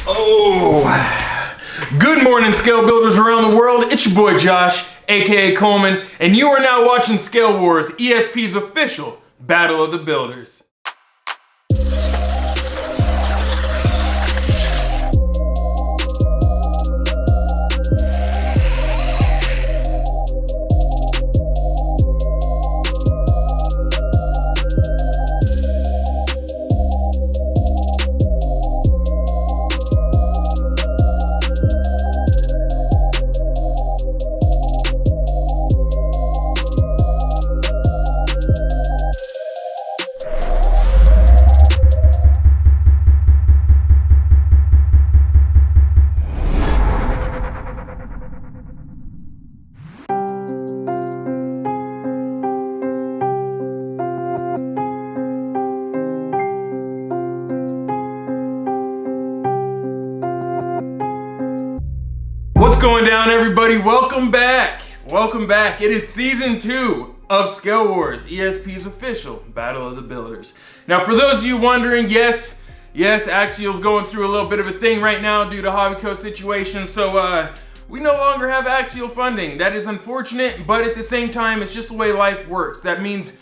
Oh, good morning, scale builders around the world. It's your boy Josh, aka Coleman, and you are now watching ScaleWars, ESP's official Battle of the Builders. What's going down, everybody? Welcome back. Welcome back. It is season 2 of ScaleWars, ESP's official Battle of the Builders. Now, for those of you wondering, yes, Axial's going through a little bit of a thing right now due to Hobbyco situation, so we no longer have Axial funding. That is unfortunate, but at the same time, it's just the way life works. That means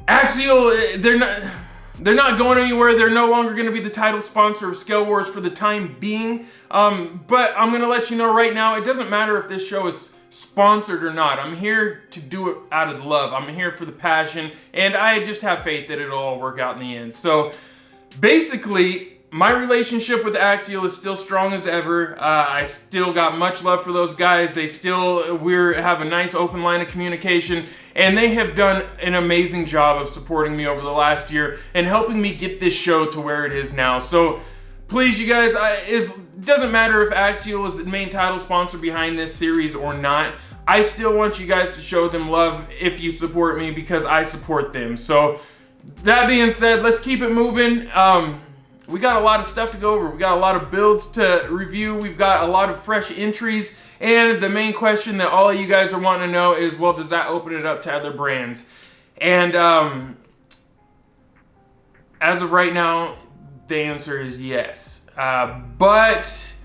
Axial, they're not going anywhere. They're no longer going to be the title sponsor of ScaleWars for the time being. But I'm going to let you know right now, it doesn't matter if this show is sponsored or not. I'm here to do it out of love. I'm here for the passion, and I just have faith that it'll all work out in the end. So basically, my relationship with Axial is still strong as ever. I still got much love for those guys. We have a nice open line of communication, and they have done an amazing job of supporting me over the last year and helping me get this show to where it is now. So please, you guys, it doesn't matter if Axial is the main title sponsor behind this series or not. I still want you guys to show them love if you support me, because I support them. So that being said, let's keep it moving. We got a lot of stuff to go over. We got a lot of builds to review. We've got a lot of fresh entries. And the main question that all of you guys are wanting to know is, well, does that open it up to other brands? And as of right now, the answer is yes. But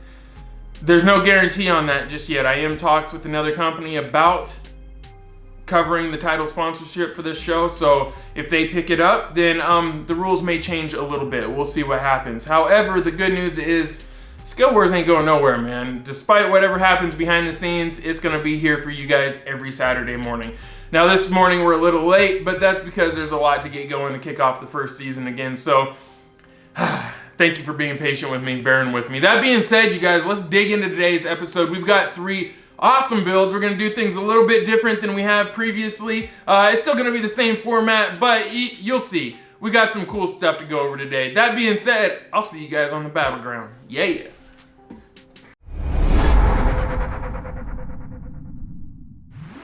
there's no guarantee on that just yet. I am in talks with another company about covering the title sponsorship for this show, so if they pick it up, then the rules may change a little bit. We'll see what happens. However, the good news is ScaleWars ain't going nowhere, man. Despite whatever happens behind the scenes, it's going to be here for you guys every Saturday morning. Now, this morning we're a little late, but that's because there's a lot to get going to kick off the first season again, so thank you for being patient with me, bearing with me. That being said, you guys, let's dig into today's episode. We've got 3 awesome builds. We're going to do things a little bit different than we have previously. It's still going to be the same format, but you'll see. We got some cool stuff to go over today. That being said, I'll see you guys on the battleground. Yeah.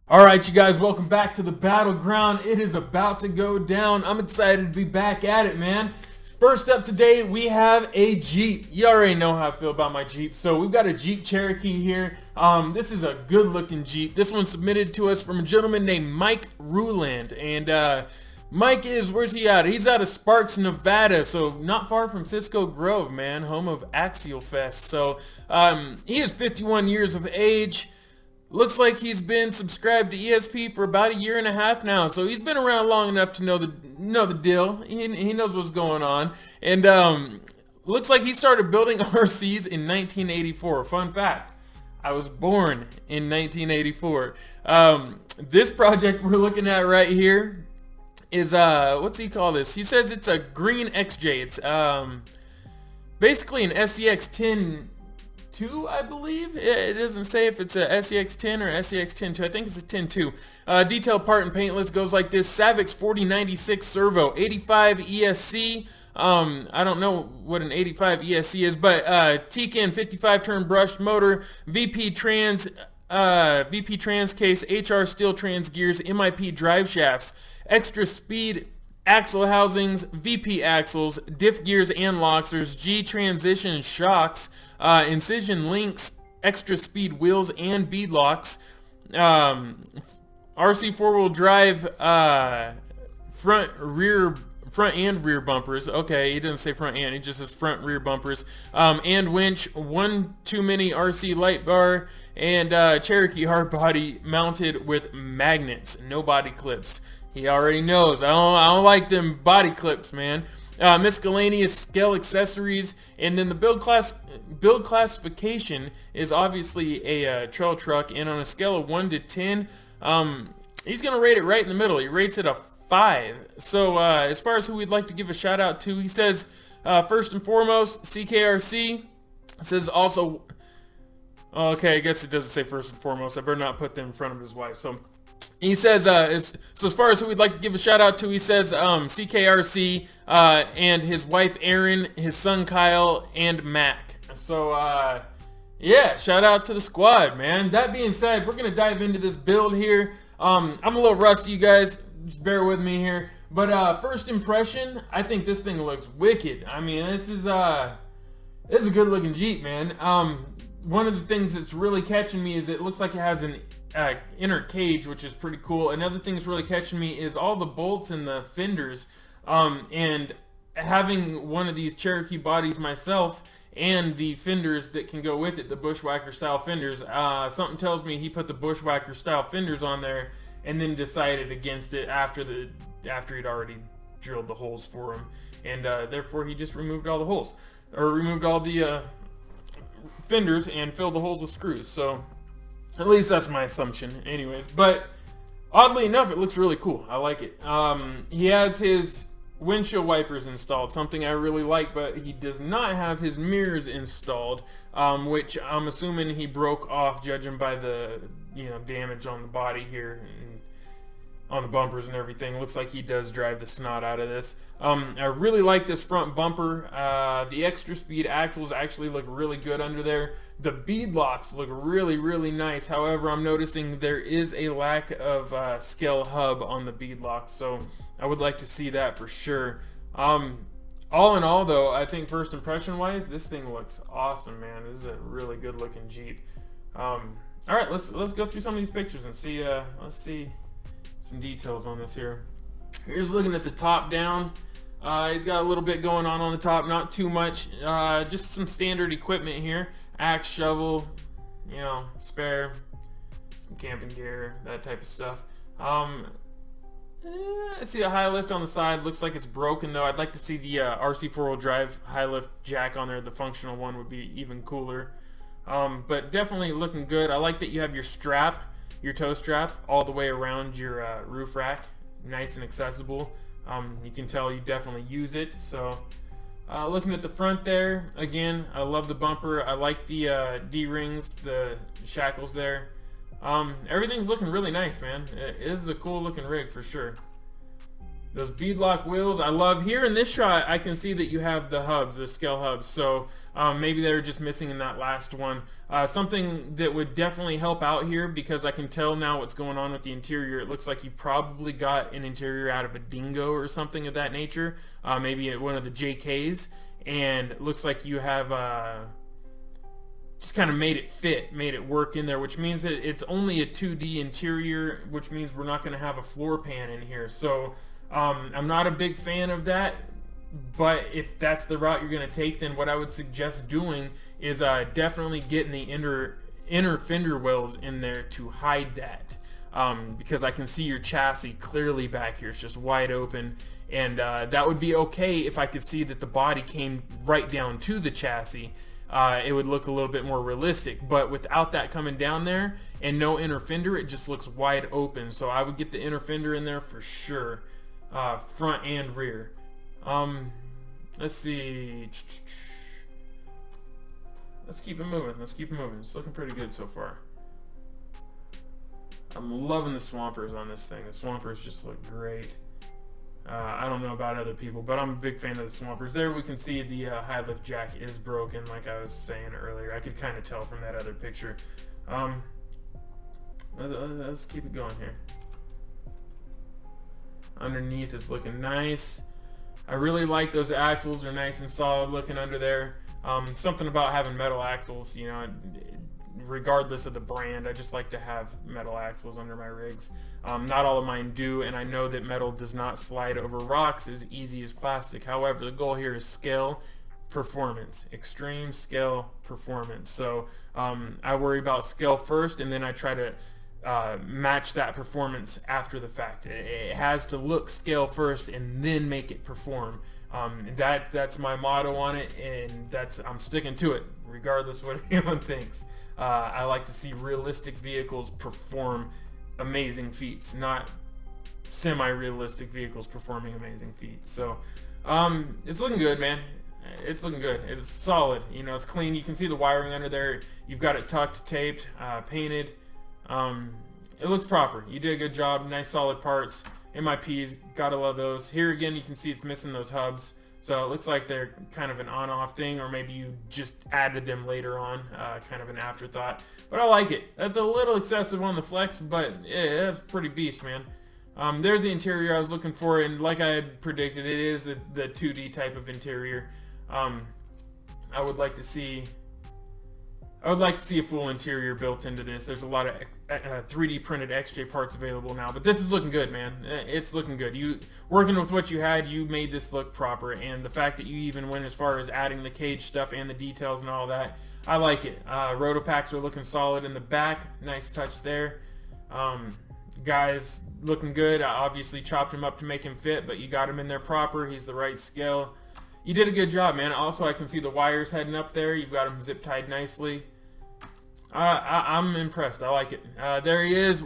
All right, you guys, welcome back to the battleground. It is about to go down. I'm excited to be back at it, man. First up today, we have a Jeep. You already know how I feel about my Jeep. So we've got a Jeep Cherokee here. This is a good looking Jeep. This one's submitted to us from a gentleman named Mike Ruland. And Mike where's he at? He's out of Sparks, Nevada. So not far from Cisco Grove, man, home of Axial Fest. So he is 51 years of age. Looks like he's been subscribed to ESP for about 1.5 years now, so he's been around long enough to know the deal. He knows what's going on, and looks like he started building RCs in 1984. Fun fact: I was born in 1984. This project we're looking at right here is what's he call this? He says it's a green XJ. It's basically an SCX 10. 2, I believe. It doesn't say if it's a SCX 10 or SCX 10.2. I think it's a 10.2. Detailed part and paint list goes like this: Savix 4096 servo, 85 ESC. I don't know what an 85 ESC is, but TKN 55 turn brushed motor, VP trans case, HR steel trans gears, MIP drive shafts, extra speed axle housings, VP axles, diff gears and locks. There's G transition shocks, incision links, extra speed wheels and bead locks, RC four-wheel drive front rear front and rear bumpers. Okay, he doesn't say front and, he just says front rear bumpers. And winch, one too many RC light bar, and Cherokee hard body mounted with magnets, no body clips. He already knows. I don't like them body clips, man. Miscellaneous scale accessories, and then the build classification is obviously a trail truck, and on a scale of 1 to 10, he's gonna rate it right in the middle. He rates it a 5. So as far as who we'd like to give a shout out to, he says first and foremost CKRC. It says also, okay, I guess it doesn't say first and foremost. I better not put them in front of his wife. So he says, so as far as who we'd like to give a shout out to, he says CKRC and his wife Erin, his son Kyle, and Mac. So yeah, shout out to the squad, man. That being said, we're gonna dive into this build here. I'm a little rusty, you guys. Just bear with me here. But first impression, I think this thing looks wicked. I mean, this is a good looking Jeep, man. One of the things that's really catching me is it looks like it has an inner cage, which is pretty cool. Another thing that's really catching me is all the bolts and the fenders. And having one of these Cherokee bodies myself, and the fenders that can go with it, the bushwhacker style fenders, something tells me he put the bushwhacker style fenders on there and then decided against it after he'd already drilled the holes for him, and therefore he just removed all the holes, or removed all the fenders and filled the holes with screws. So at least that's my assumption anyways. But oddly enough, it looks really cool. I like it. He has his windshield wipers installed, something I really like, but he does not have his mirrors installed, which I'm assuming he broke off, judging by the damage on the body here and on the bumpers and everything. Looks like he does drive the snot out of this. I really like this front bumper. The extra speed axles actually look really good under there. The bead locks look really nice. However, I'm noticing there is a lack of scale hub on the bead locks, so I would like to see that for sure. All in all, though, I think first impression wise, this thing looks awesome, man. This is a really good looking Jeep. All right, let's go through some of these pictures and see. Let's see some details on this here. Here's looking at the top down. He's got a little bit going on the top, not too much. Just some standard equipment here: axe, shovel, spare, some camping gear, that type of stuff. I see a high lift on the side. Looks like it's broken though. I'd like to see the RC 4-wheel drive high lift jack on there. The functional one would be even cooler. But definitely looking good. I like that you have your strap, your toe strap, all the way around your roof rack. Nice and accessible. You can tell you definitely use it. So looking at the front there, again, I love the bumper. I like the D-rings, the shackles there. Everything's looking really nice, man. It is a cool looking rig for sure. Those beadlock wheels, I love. Here in this shot, I can see that you have the hubs, the scale hubs. So maybe they're just missing in that last one. Something that would definitely help out here, because I can tell now what's going on with the interior. It looks like you probably got an interior out of a Dingo or something of that nature. Maybe one of the JKs. And it looks like you have just kind of made it fit, made it work in there, which means that it's only a 2D interior, which means we're not going to have a floor pan in here. So I'm not a big fan of that, but if that's the route you're going to take, then what I would suggest doing is definitely getting the inner fender wells in there to hide that, because I can see your chassis clearly back here. It's just wide open, and that would be okay if I could see that the body came right down to the chassis. It would look a little bit more realistic, but without that coming down there and no inner fender, it just looks wide open. So I would get the inner fender in there for sure, front and rear. Let's see. Let's keep it moving. It's looking pretty good so far. I'm loving the swampers on this thing. The swampers just look great. I don't know about other people, but I'm a big fan of the swampers. There we can see the high lift jack is broken, like I was saying earlier. I could kind of tell from that other picture. Let's keep it going here. Underneath is looking nice. I really like those axles. They're nice and solid looking under there. Something about having metal axles, regardless of the brand, I just like to have metal axles under my rigs. Not all of mine do, and I know that metal does not slide over rocks as easy as plastic. However, the goal here is scale performance, extreme scale performance. So I worry about scale first, and then I try to match that performance after the fact. It has to look scale first and then make it perform. That's my motto on it, and I'm sticking to it regardless of what anyone thinks. I like to see realistic vehicles perform amazing feats, not semi-realistic vehicles performing amazing feats. So it's looking good, man. It's looking good. It's solid. You know, it's clean. You can see the wiring under there. You've got it tucked, taped, painted. It looks proper. You did a good job. Nice solid parts. MIPs, gotta love those. Here again, you can see it's missing those hubs. So it looks like they're kind of an on-off thing, or maybe you just added them later on, kind of an afterthought. But I like it. That's a little excessive on the flex, but yeah, that's pretty beast, man. There's the interior I was looking for, and like I had predicted, it is the 2D type of interior. I would like to see a full interior built into this. There's a lot of 3D printed XJ parts available now, but this is looking good, man. It's looking good. You working with what you had, you made this look proper, and the fact that you even went as far as adding the cage stuff and the details and all that, I like it. Rotopacks are looking solid in the back. Nice touch there. Guys looking good. I obviously chopped him up to make him fit, but you got him in there proper. He's the right scale. You did a good job, man. Also, I can see the wires heading up there. You've got them zip tied nicely. I'm impressed. I like it. There he is,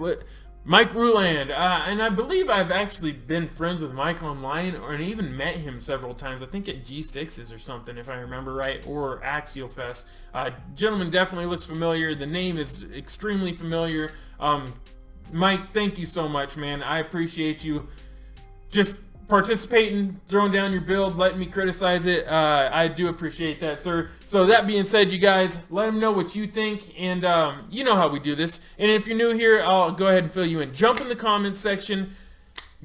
Mike Ruland. And I believe I've actually been friends with Mike online, and even met him several times. I think at G6s or something, if I remember right, or Axial Fest. Gentleman definitely looks familiar. The name is extremely familiar. Mike, thank you so much, man. I appreciate you just participating, throwing down your build, letting me criticize it. I do appreciate that, sir. So that being said, you guys, let them know what you think, and you know how we do this. And if you're new here, I'll go ahead and fill you in. Jump in the comments section,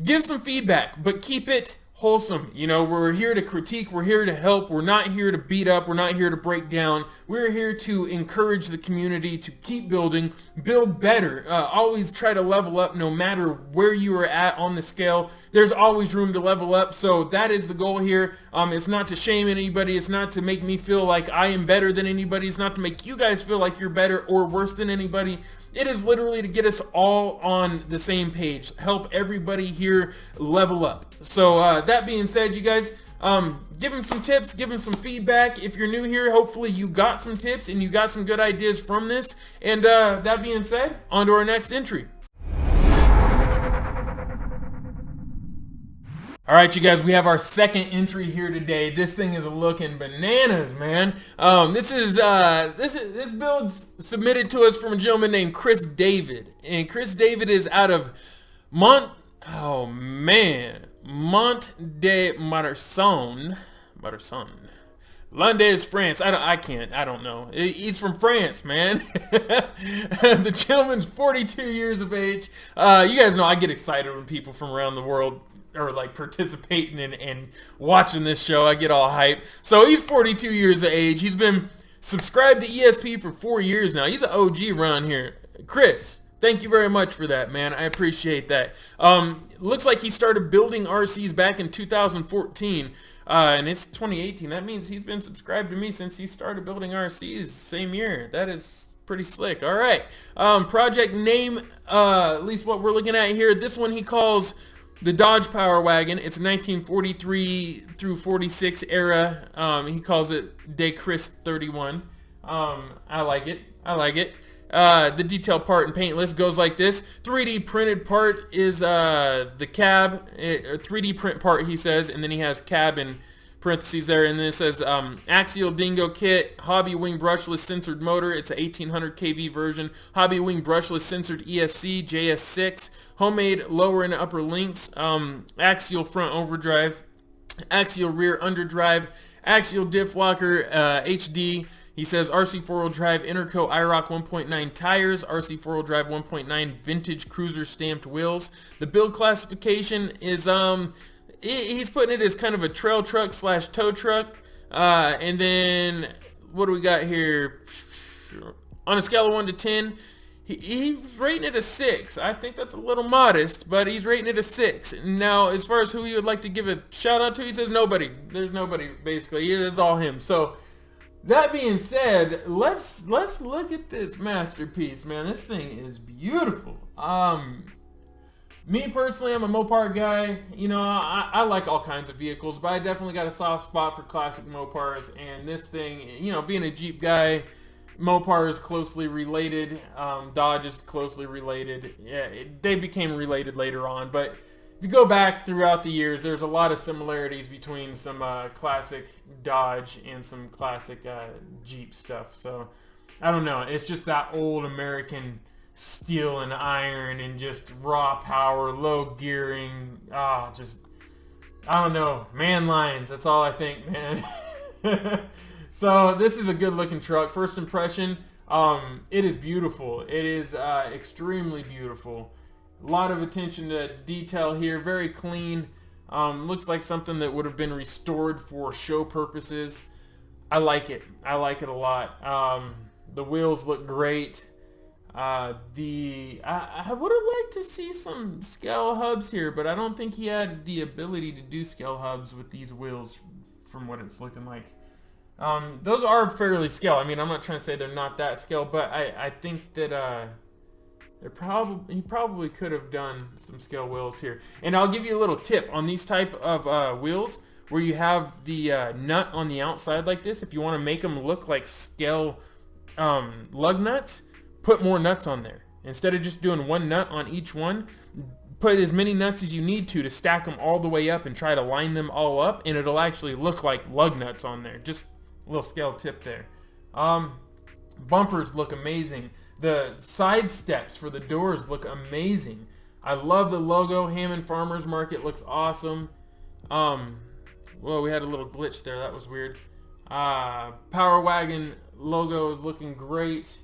give some feedback, but keep it wholesome. You know, we're here to critique, we're here to help, we're not here to beat up, we're not here to break down. We're here to encourage the community to keep building, build better, always try to level up. No matter where you are at on the scale, there's always room to level up. So that is the goal here. It's not to shame anybody, it's not to make me feel like I am better than anybody, it's not to make you guys feel like you're better or worse than anybody. It is literally to get us all on the same page, help everybody here level up. So that being said, you guys, give him some tips, give him some feedback. If you're new here, hopefully you got some tips and you got some good ideas from this. And that being said, on to our next entry. All right, you guys, we have our second entry here today. This thing is looking bananas, man. This build's submitted to us from a gentleman named Chris David, and Chris David is out of Mont de Marsan, Landes, France. I don't know. He's from France, man. The gentleman's 42 years of age. You guys know I get excited when people from around the world are like participating and watching this show. I get all hyped. So he's 42 years of age. He's been subscribed to ESP for 4 years now. He's an OG around here. Chris, thank you very much for that, man. I appreciate that. Looks like he started building RCs back in 2014, and it's 2018. That means he's been subscribed to me since he started building RCs same year. That is pretty slick. All right. Project name, at least what we're looking at here, this one he calls the Dodge Power Wagon. It's 1943 through 46 era. He calls it DOGCRICK 31. I like it. The detailed part and paint list goes like this. 3D printed part is the cab, 3D print part, he says, and then he has cab in parentheses there, and then it says Axial Dingo kit, Hobby Wing brushless censored motor. It's a 1800 kV version. Hobby Wing brushless censored ESC JS6, homemade lower and upper links, Axial front overdrive, Axial rear underdrive, Axial diff locker HD. He says RC four-wheel drive Interco IROC 1.9 tires, RC four-wheel drive 1.9 vintage cruiser stamped wheels. The build classification is he's putting it as kind of a trail truck slash tow truck. And then what do we got here? On a scale of 1 to 10, He's rating it a 6. I think that's a little modest, but he's rating it a 6. Now, as far as who he would like to give a shout out to, he says nobody. There's nobody, basically. It is all him. So, that being said, let's look at this masterpiece, man. This thing is beautiful. Me personally, I'm a Mopar guy. You know, I like all kinds of vehicles, but I definitely got a soft spot for classic Mopars. And this thing, you know, being a Jeep guy, Mopar is closely related. Dodge is closely related. Yeah, they became related later on, but if you go back throughout the years, there's a lot of similarities between some classic Dodge and some classic Jeep stuff. So I don't know. It's just that old American steel and iron and just raw power, low gearing. Just I don't know. Man lines. That's all I think, man. So this is a good looking truck. First impression, it is beautiful. It is extremely beautiful. A lot of attention to detail here. Very clean. Looks like something that would have been restored for show purposes. I like it. I like it a lot. The wheels look great. I would have liked to see some scale hubs here, but I don't think he had the ability to do scale hubs with these wheels from what it's looking like. Those are fairly scale. I mean, I'm not trying to say they're not that scale, but I think that he probably could have done some scale wheels here. And I'll give you a little tip on these type of wheels where you have the nut on the outside like this. If you want to make them look like scale lug nuts, put more nuts on there. Instead of just doing one nut on each one, put as many nuts as you need to stack them all the way up and try to line them all up, and it'll actually look like lug nuts on there. Just a little scale tip there. Bumpers look amazing. The side steps for the doors look amazing. I love the logo. Hammond Farmers Market looks awesome. Well, we had a little glitch there. That was weird. Power Wagon logo is looking great.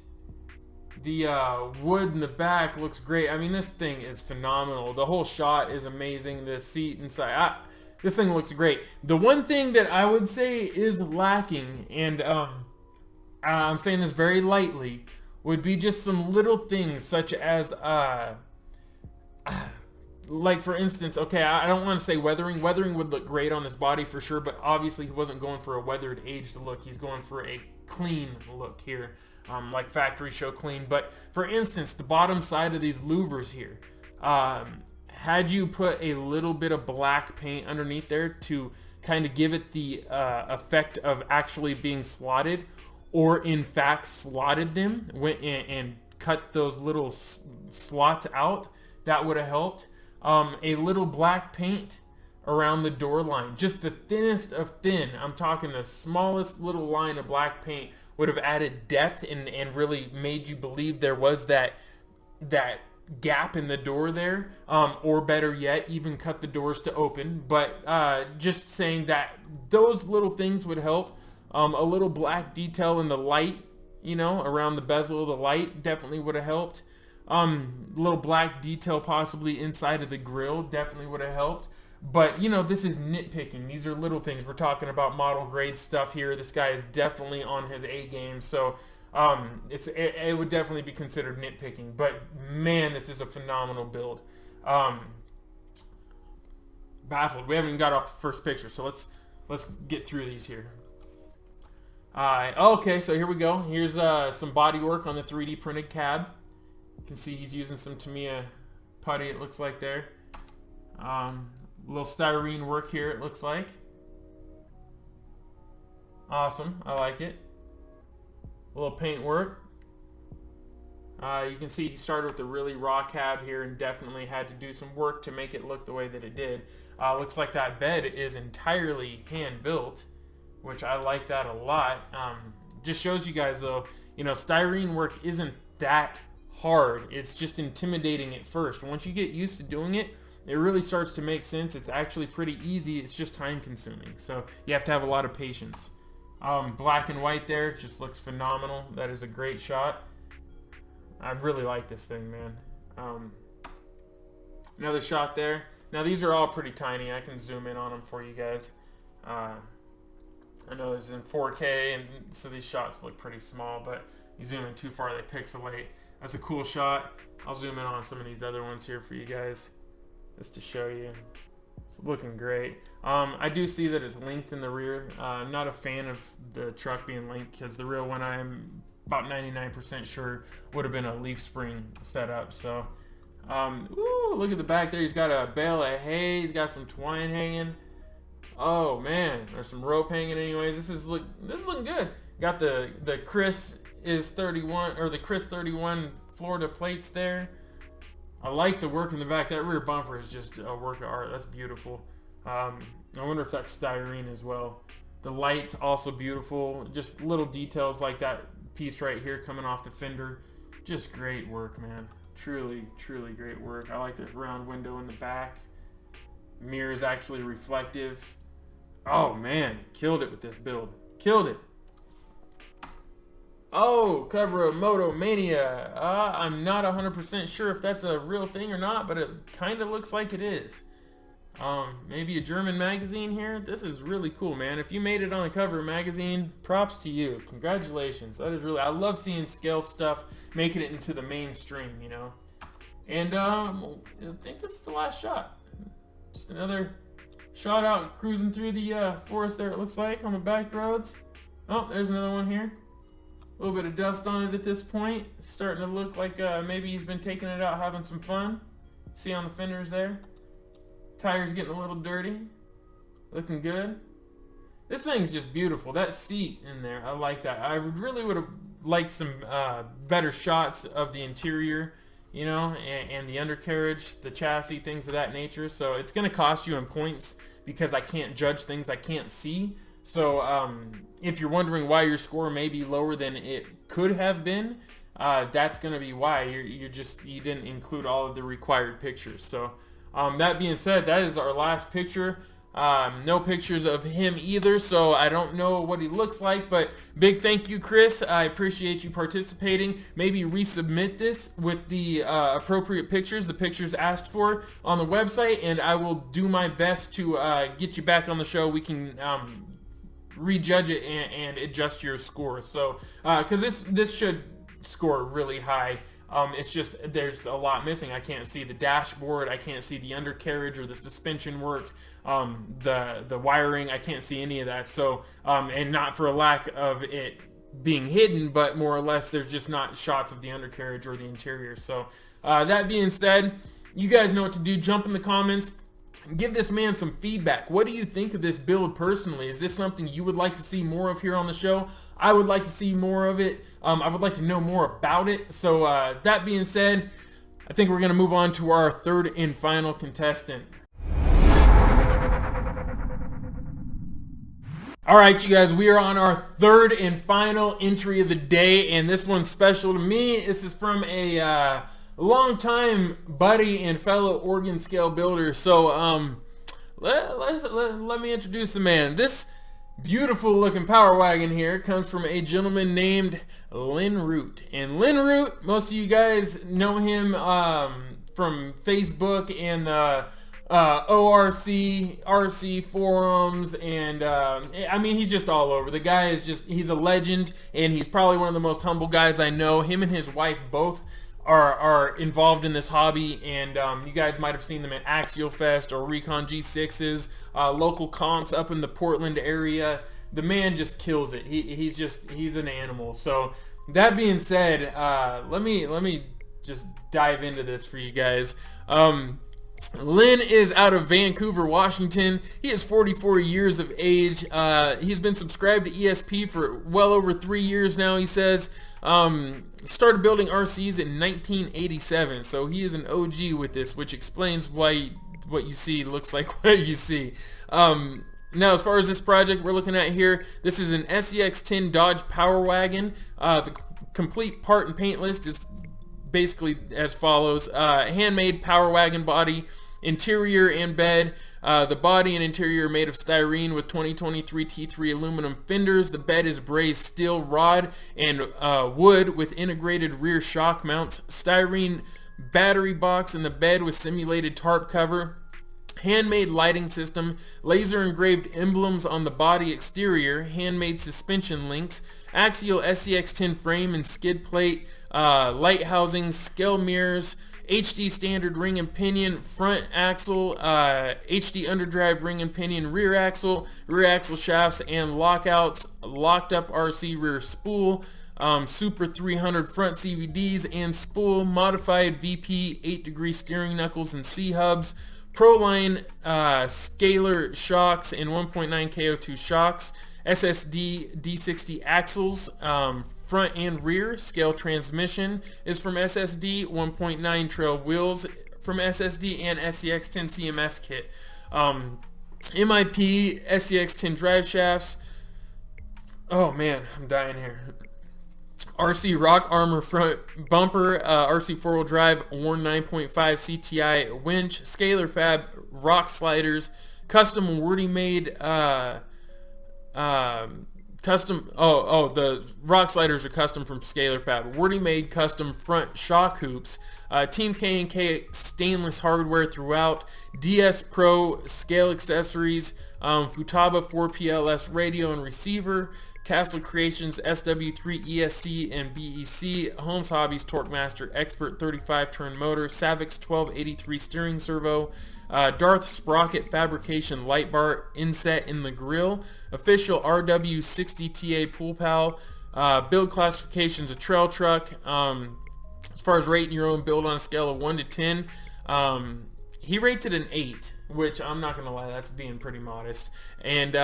The wood in the back looks great. I mean, this thing is phenomenal. The whole shot is amazing. The seat inside, this thing looks great. The one thing that I would say is lacking, and I'm saying this very lightly, would be just some little things such as, like for instance, okay, I don't want to say weathering. Weathering would look great on this body for sure, but obviously he wasn't going for a weathered, aged look. He's going for a clean look here. Like factory show clean. But for instance, the bottom side of these louvers here, had you put a little bit of black paint underneath there to kind of give it the effect of actually being slotted, or in fact slotted them and cut those little slots out, that would have helped. A little black paint around the door line, just the thinnest of thin, I'm talking the smallest little line of black paint, would have added depth and really made you believe there was that gap in the door there, or better yet, even cut the doors to open. But just saying that those little things would help. A little black detail in the light, you know, around the bezel of the light definitely would have helped. Little black detail possibly inside of the grill definitely would have helped. But, you know, this is nitpicking. These are little things. We're talking about model grade stuff here. This guy is definitely on his A game. So, it would definitely be considered nitpicking. But, man, this is a phenomenal build. Baffled. We haven't even got off the first picture. So, let's get through these here. Okay, so here we go. Here's some body work on the 3D printed cab. You can see he's using some Tamiya putty, it looks like there. Little styrene work here, it looks like. Awesome, I like it. A little paint work. You can see he started with a really raw cab here and definitely had to do some work to make it look the way that it did. Looks like that bed is entirely hand built, which I like that a lot. Just shows you guys though, you know, styrene work isn't that hard. It's just intimidating at first. Once you get used to doing it, it really starts to make sense. It's actually pretty easy. It's just time consuming. So you have to have a lot of patience. Black and white there just looks phenomenal. That is a great shot. I really like this thing, man. Another shot there. Now these are all pretty tiny. I can zoom in on them for you guys. I know this is in 4K, and so these shots look pretty small, but you zoom in too far, they pixelate. That's a cool shot. I'll zoom in on some of these other ones here for you guys, just to show you. It's looking great. I do see that it's linked in the rear. I'm not a fan of the truck being linked, because the real one I'm about 99% sure would have been a leaf spring setup. So, ooh, look at the back there. He's got a bale of hay. He's got some twine hanging. Oh man, there's some rope hanging. Anyways, this is looking good. Got the Chris is 31, or the Chris 31 Florida plates there. I like the work in the back. That rear bumper is just a work of art. That's beautiful. I wonder if that's styrene as well. The light's also beautiful. Just little details like that piece right here coming off the fender. Just great work, man. Truly, truly great work. I like the round window in the back. Mirror is actually reflective. Oh man, killed it with this build. Killed it. Oh, cover of Moto Mania. I'm not 100% sure if that's a real thing or not, but it kind of looks like it is. Maybe a German magazine here. This is really cool, man. If you made it on the cover of a magazine, props to you. Congratulations. That is really, I love seeing scale stuff making it into the mainstream, you know. And I think this is the last shot. Just another shot out cruising through the forest there, it looks like, on the back roads. Oh, there's another one here. A little bit of dust on it at this point. It's starting to look like maybe he's been taking it out, having some fun. See on the fenders there. Tires getting a little dirty. Looking good. This thing's just beautiful. That seat in there, I like that. I really would have liked some better shots of the interior, you know, and the undercarriage, the chassis, things of that nature. So it's going to cost you in points because I can't judge things I can't see. So if you're wondering why your score may be lower than it could have been, that's going to be why. You didn't include all of the required pictures. So that being said, that is our last picture. No pictures of him either, so I don't know what he looks like, but big thank you, Chris. I appreciate you participating. Maybe resubmit this with the appropriate pictures, the pictures asked for on the website, and I will do my best to get you back on the show. We can rejudge it and adjust your score. So, because this should score really high. It's just there's a lot missing. I can't see the dashboard. I can't see the undercarriage or the suspension work. The wiring. I can't see any of that. So, and not for a lack of it being hidden, but more or less there's just not shots of the undercarriage or the interior. So, that being said, you guys know what to do. Jump in the comments. Give this man some feedback. What do you think of this build personally? Is this something you would like to see more of here on the show? I would like to see more of it. I would like to know more about it. So that being said, I think we're going to move on to our third and final contestant. All right, you guys, we are on our third and final entry of the day, and this one's special to me. This is from a longtime buddy and fellow organ scale builder. So let me introduce the man. This beautiful looking Power Wagon here comes from a gentleman named Lynn Root. And Lynn Root, most of you guys know him from Facebook and ORC, RC forums, and I mean, he's just all over. The guy is just, he's a legend, and he's probably one of the most humble guys I know. Him and his wife both are involved in this hobby, and you guys might have seen them at Axial Fest or Recon G6s, local comps up in the Portland area. The man just kills it. He's an animal. So that being said, let me just dive into this for you guys. Lynn is out of Vancouver, Washington. He is 44 years of age. He's been subscribed to ESP for well over 3 years now, he says. Started building RCs in 1987, so he is an OG with this, which explains why what you see looks like what you see. Now, as far as this project we're looking at here, this is an SEX10 Dodge Power Wagon. The complete part and paint list is basically as follows. Handmade Power Wagon body, interior and bed. The body and interior are made of styrene with 2023 T3 aluminum fenders. The bed is brazed steel rod and wood with integrated rear shock mounts. Styrene battery box in the bed with simulated tarp cover. Handmade lighting system, laser engraved emblems on the body exterior, handmade suspension links, Axial SCX10 frame and skid plate, light housings, scale mirrors, HD standard ring and pinion, front axle, HD underdrive ring and pinion, rear axle shafts and lockouts, locked up RC rear spool, Super 300 front CVDs and spool, modified VP 8-degree steering knuckles and C-hubs, Proline scalar shocks and 1.9 KO2 shocks, SSD D60 axles, front and rear. Scale transmission is from SSD, 1.9 trail wheels from SSD, and SCX10 CMS kit. MIP SCX10 drive shafts. Oh man, I'm dying here. RC Rock Armor front bumper, RC 4-wheel drive, worn 9.5 CTI winch, Scalar Fab rock sliders, custom Wordy made, the rock sliders are custom from Scalar Fab. Wordy made custom front shock hoops, Team K&K stainless hardware throughout, DS Pro scale accessories, Futaba 4PLS radio and receiver, Castle Creations SW3 ESC and BEC, Holmes Hobbies Torque Master Expert 35 turn motor, Savix 1283 steering servo, Darth Sprocket fabrication light bar inset in the grill, official RW60TA pool pal, build classifications a trail truck. As far as rating your own build on a scale of 1 to 10, he rates it an 8, which I'm not gonna lie, that's being pretty modest. And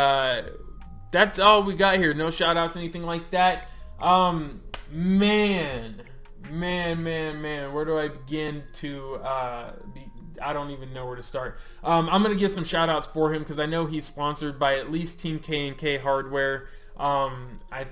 that's all we got here. No shout outs, anything like that. Man, where do I begin to I don't even know where to start. I'm gonna give some shout outs for him because I know he's sponsored by at least Team K&K hardware. I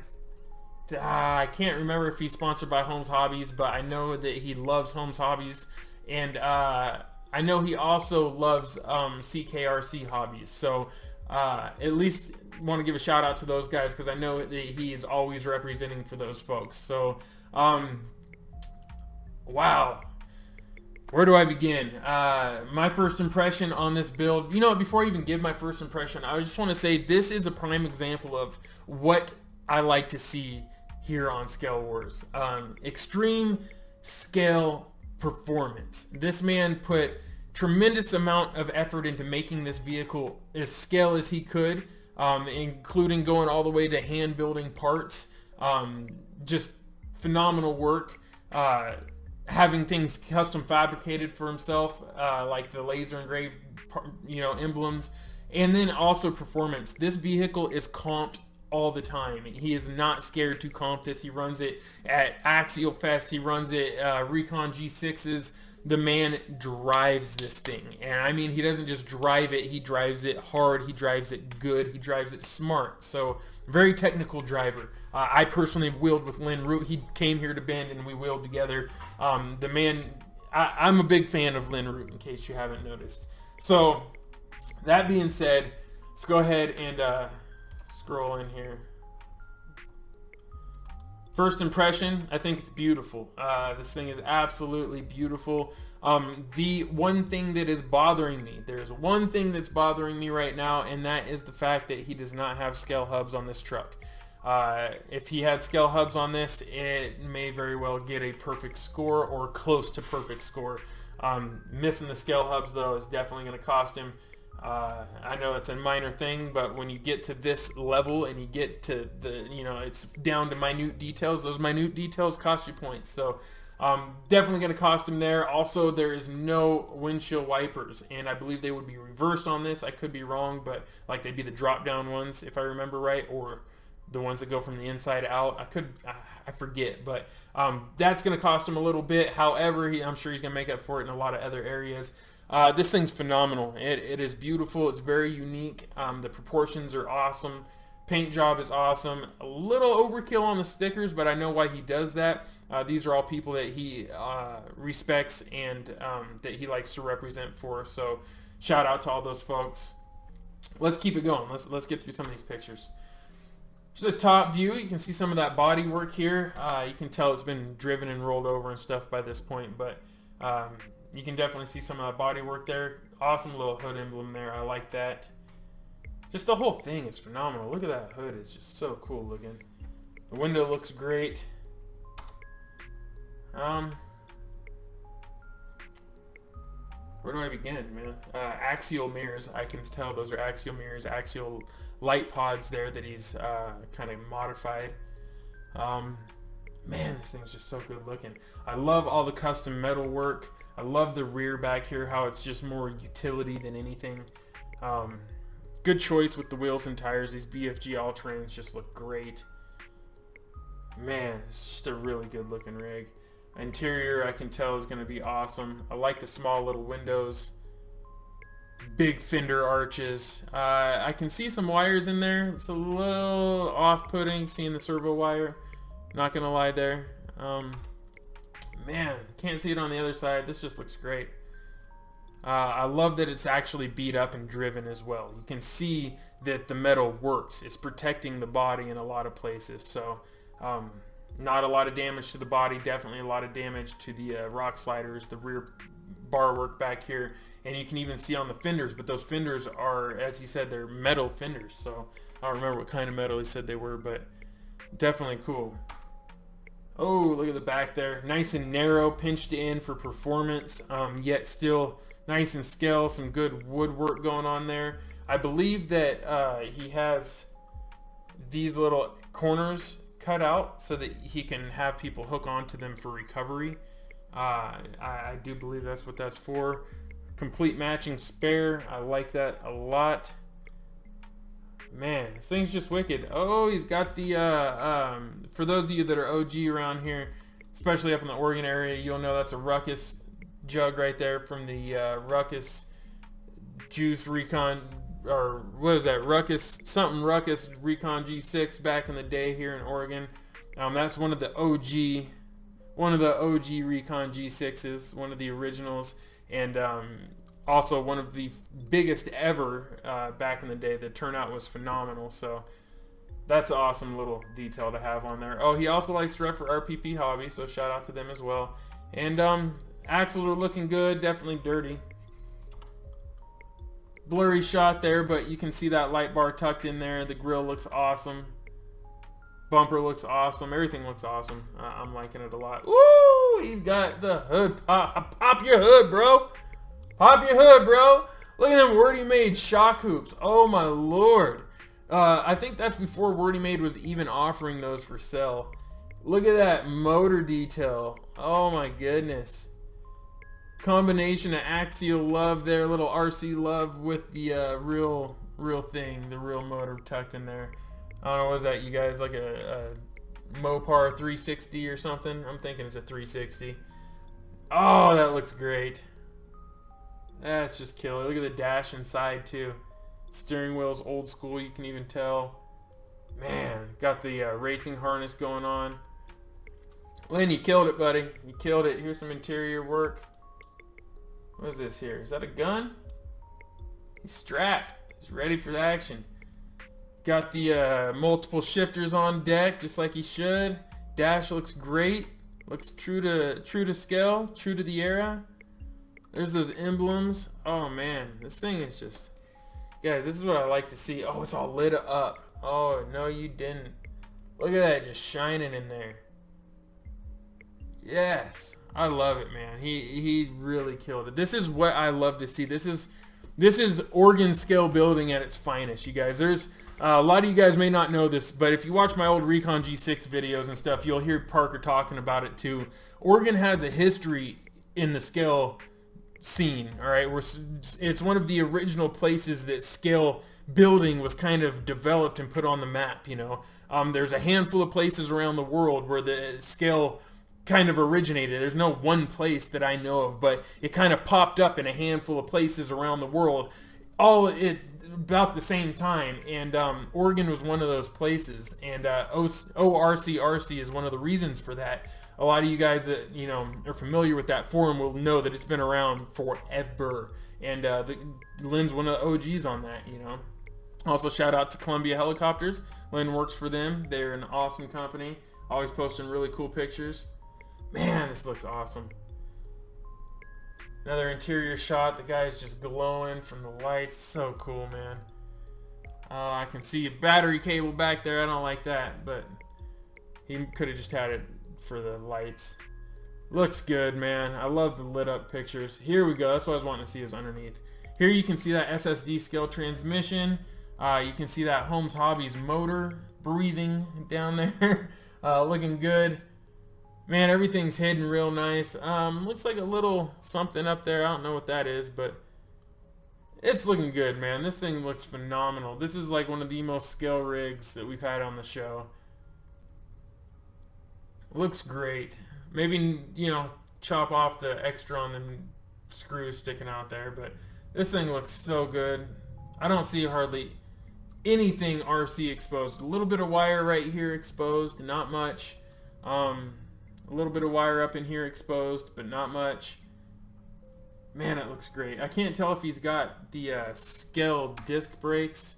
can't remember if he's sponsored by Holmes Hobbies, but I know that he loves Holmes Hobbies, and I know he also loves CKRC Hobbies. So at least want to give a shout out to those guys because I know that he is always representing for those folks. So wow, where do I begin? My first impression on this build, you know, before I even give my first impression, I just want to say this is a prime example of what I like to see here on ScaleWars. Extreme scale performance. This man put tremendous amount of effort into making this vehicle as scale as he could, including going all the way to hand building parts. Just phenomenal work. Having things custom fabricated for himself, like the laser engraved, emblems, and then also performance. This vehicle is comped all the time. He is not scared to comp this. He runs it at Axial Fest. He runs it Recon G6s. The man drives this thing, and I mean, he doesn't just drive it, he drives it hard, he drives it good, he drives it smart. So very technical driver. I personally have wheeled with Lynn Root. He came here to Bend and we wheeled together. The man, I'm a big fan of Lynn Root, in case you haven't noticed. So that being said, let's go ahead and scroll in here. First impression, I think it's beautiful. This thing is absolutely beautiful. The one thing that is bothering me, there's one thing that's bothering me right now, and that is the fact that he does not have scale hubs on this truck. If he had scale hubs on this, it may very well get a perfect score or close to perfect score. Missing the scale hubs though is definitely going to cost him. I know it's a minor thing, but when you get to this level and you get to the, it's down to minute details, those minute details cost you points. So definitely going to cost him there. Also, there is no windshield wipers, and I believe they would be reversed on this. I could be wrong, but like they'd be the drop down ones if I remember right, or the ones that go from the inside out. I forget, but that's going to cost him a little bit. However, I'm sure he's going to make up for it in a lot of other areas. This thing's phenomenal. It is beautiful. It's very unique. The proportions are awesome. Paint job is awesome. A little overkill on the stickers, but I know why he does that. These are all people that he respects and that he likes to represent for. So shout out to all those folks. Let's keep it going. Let's get through some of these pictures. Just a top view. You can see some of that body work here. You can tell it's been driven and rolled over and stuff by this point, but you can definitely see some of that body work there. Awesome little hood emblem there. I like that. Just the whole thing is phenomenal. Look at that hood. It's just so cool looking. The window looks great. Where do I begin, man? Axial mirrors. I can tell those are axial mirrors. Axial light pods there that he's kind of modified. Man, this thing's just so good looking. I love all the custom metal work. I love the rear back here, how it's just more utility than anything. Good choice with the wheels and tires. These BFG all-terrains just look great. Man, it's just a really good looking rig. Interior, I can tell, is going to be awesome. I like the small little windows. Big fender arches. I can see some wires in there. It's a little off-putting seeing the servo wire. Not going to lie there. Man, can't see it on the other side. This just looks great. I love that it's actually beat up and driven as well. You can see that the metal works. It's protecting the body in a lot of places. So, not a lot of damage to the body, definitely a lot of damage to the rock sliders, the rear bar work back here, and you can even see on the fenders, but those fenders are, as he said, they're metal fenders, so I don't remember what kind of metal he said they were, but definitely cool. Oh, look at the back there. Nice and narrow, pinched in for performance, yet still nice and scale, some good woodwork going on there. I believe that he has these little corners cut out so that he can have people hook onto them for recovery. I do believe that's what that's for. Complete matching spare. I like that a lot. Man, this thing's just wicked. Oh, he's got the for those of you that are OG around here, especially up in the Oregon area, you'll know that's a Ruckus jug right there from the Ruckus Juice Recon, or what is that, Ruckus Recon G6 back in the day here in Oregon. That's one of the OG Recon G6s, one of the originals, and also one of the biggest ever back in the day. The turnout was phenomenal, so that's an awesome little detail to have on there. Oh, he also likes to rep for RPP Hobby, so shout out to them as well. And axles are looking good, definitely dirty. Blurry shot there, but you can see that light bar tucked in there. The grill looks awesome. Bumper looks awesome. Everything looks awesome. I'm liking it a lot. Woo! He's got the hood pop. Pop your hood, bro. Pop your hood, bro. Look at them Wordy Made shock hoops. Oh my lord. I think that's before Wordy Made was even offering those for sale. Look at that motor detail. Oh my goodness. Combination of Axial love there, little RC love with the real thing, the real motor tucked in there. I don't know, what is that, you guys, like a Mopar 360 or something? I'm thinking it's a 360. Oh, that looks great. That's just killer. Look at the dash inside too. Steering wheel's old school, you can even tell. Man, got the racing harness going on. Lynn, you killed it, buddy. You killed it. Here's some interior work. What is this here? Is that a gun? He's strapped. He's ready for the action. Got the multiple shifters on deck, just like he should. Dash looks great. Looks true to scale, true to the era. There's those emblems. Oh man, this thing is just, guys, this is what I like to see. Oh, it's all lit up. Oh no, you didn't. Look at that, just shining in there. Yes. I love it, man. He really killed it. This is what I love to see. This is Oregon scale building at its finest, you guys. There's a lot of you guys may not know this, but if you watch my old Recon G6 videos and stuff, you'll hear Parker talking about it too. Oregon has a history in the scale scene, all right? It's one of the original places that scale building was kind of developed and put on the map, you know. There's a handful of places around the world where the scale kind of originated. There's no one place that I know of, but it kind of popped up in a handful of places around the world, all about the same time, and Oregon was one of those places, and ORCRC is one of the reasons for that. A lot of you guys that, you know, are familiar with that forum will know that it's been around forever, and Lynn's one of the OGs on that, you know. Also, shout out to Columbia Helicopters. Lynn works for them. They're an awesome company, always posting really cool pictures. Man, this looks awesome. Another interior shot. The guy's just glowing from the lights. So cool, man. I can see a battery cable back there. I don't like that, but he could have just had it for the lights. Looks good, man. I love the lit up pictures. Here we go. That's what I was wanting to see, is underneath. Here you can see that SSD scale transmission. You can see that Holmes Hobbies motor breathing down there. Looking good. Man, everything's hidden real nice. Looks like a little something up there. I don't know what that is, but it's looking good, man. This thing looks phenomenal. This is like one of the most scale rigs that we've had on the show. Looks great. Maybe, you know, chop off the extra on the screws sticking out there, but this thing looks so good. I don't see hardly anything RC exposed. A little bit of wire right here exposed, not much. A little bit of wire up in here exposed, but not much. Man, it looks great. I can't tell if he's got the scale disc brakes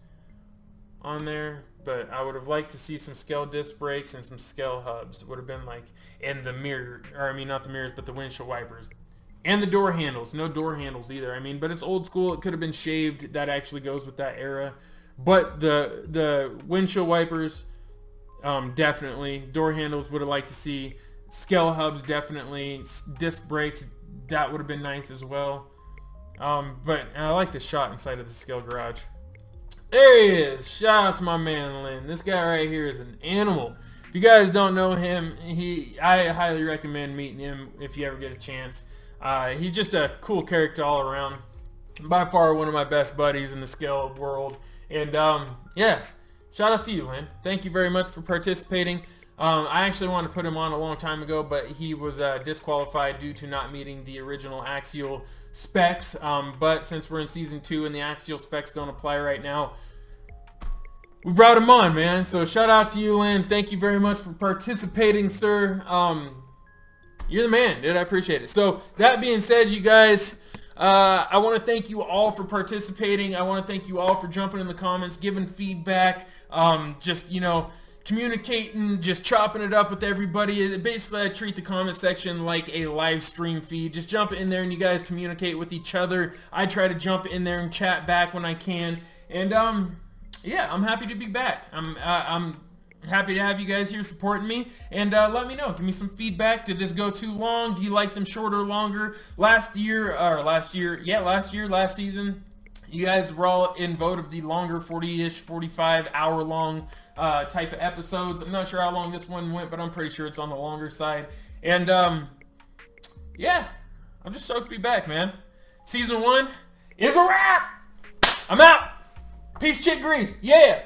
on there, but I would have liked to see some scale disc brakes and some scale hubs. It would have been like in the mirror, or I mean not the mirrors, but the windshield wipers. And the door handles. No door handles either. I mean, but it's old school. It could have been shaved. That actually goes with that era. But the windshield wipers, definitely. Door handles would have liked to see. Scale hubs, definitely. Disc brakes, that would have been nice as well. But I like the shot inside of the scale garage. There he is. Shout out to my man Lynn. This guy right here is an animal. If you guys don't know him, I highly recommend meeting him if you ever get a chance. He's just a cool character all around. By far one of my best buddies in the scale world. And yeah, shout out to you, Lynn. Thank you very much for participating. I actually wanted to put him on a long time ago, but he was disqualified due to not meeting the original Axial specs. But since we're in Season 2 and the Axial specs don't apply right now, we brought him on, man. So shout out to you, Lynn. Thank you very much for participating, sir. You're the man, dude. I appreciate it. So that being said, you guys, I want to thank you all for participating. I want to thank you all for jumping in the comments, giving feedback, just, you know, communicating, just chopping it up with everybody. Basically, I treat the comment section like a live stream feed. Just jump in there and you guys communicate with each other. I try to jump in there and chat back when I can. And yeah, I'm happy to be back. I'm happy to have you guys here supporting me. And let me know. Give me some feedback. Did this go too long? Do you like them shorter or longer? Last season, you guys were all in vote of the longer 40-ish, 45-hour long type of episodes. I'm not sure how long this one went, but I'm pretty sure it's on the longer side. And yeah, I'm just stoked to be back, man. Season 1 is a wrap. I'm out. Peace, chick grease. Yeah.